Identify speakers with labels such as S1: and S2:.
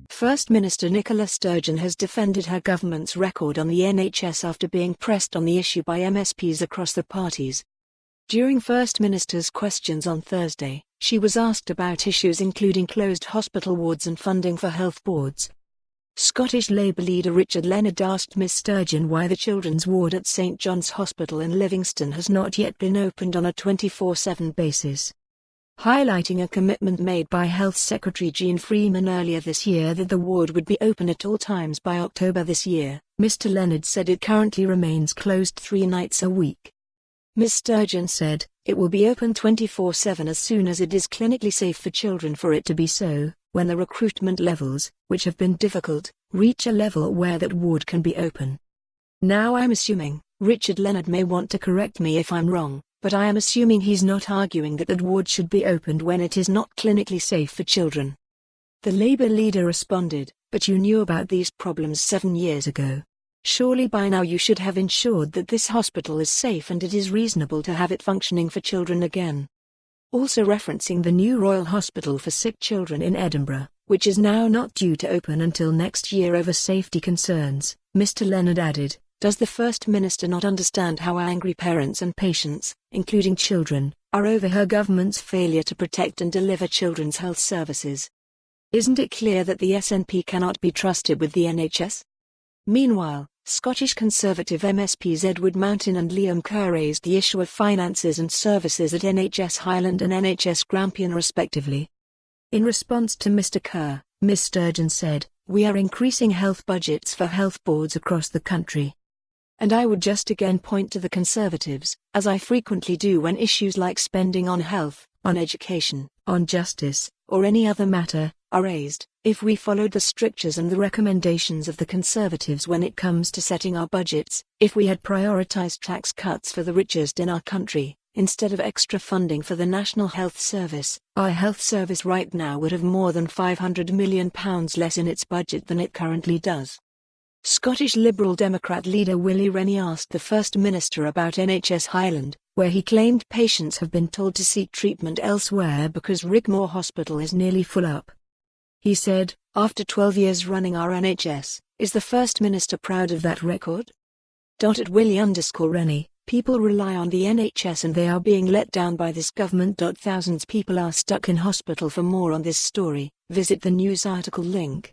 S1: First Minister Nicola Sturgeon has defended her government's record on the NHS after being pressed on the issue by MSPs across the parties. During First Minister's questions on Thursday, she was asked about issues including closed hospital wards and funding for health boards. Scottish Labour leader Richard Leonard asked Ms Sturgeon why the children's ward at St John's Hospital in Livingston has not yet been opened on a 24/7 basis. Highlighting a commitment made by Health Secretary Jeane Freeman earlier this year that the ward would be open at all times by October this year, Mr Leonard said it currently remains closed 3 nights a week. Ms Sturgeon said, "It will be open 24/7 as soon as it is clinically safe for children for it to be so, when the recruitment levels, which have been difficult, reach a level where that ward can be open." Now I'm assuming, Richard Leonard may want to correct me if I'm wrong, but I am assuming he's not arguing that that ward should be opened when it is not clinically safe for children. The Labour leader responded, "But you knew about these problems 7 years ago. Surely by now you should have ensured that this hospital is safe and it is reasonable to have it functioning for children again." Also referencing the new Royal Hospital for Sick Children in Edinburgh, which is now not due to open until next year over safety concerns, Mr Leonard added, "Does the First Minister not understand how angry parents and patients, including children, are over her government's failure to protect and deliver children's health services? Isn't it clear that the SNP cannot be trusted with the NHS?" Meanwhile, Scottish Conservative MSPs Edward Mountain and Liam Kerr raised the issue of finances and services at NHS Highland and NHS Grampian respectively. In response to Mr Kerr, Ms Sturgeon said, "We are increasing health budgets for health boards across the country. And I would just again point to the Conservatives, as I frequently do when issues like spending on health, on education, on justice, or any other matter, are raised. If we followed the strictures and the recommendations of the Conservatives when it comes to setting our budgets, if we had prioritised tax cuts for the richest in our country, instead of extra funding for the National Health Service, our health service right now would have more than £500 million less in its budget than it currently does." Scottish Liberal Democrat leader Willie Rennie asked the First Minister about NHS Highland, where he claimed patients have been told to seek treatment elsewhere because Rigmore Hospital is nearly full up. He said, "After 12 years running our NHS, is the First Minister proud of that record?" At Willie_Rennie, "People rely on the NHS and they are being let down by this government. Thousands people are stuck in hospital." For more on this story, visit the news article link.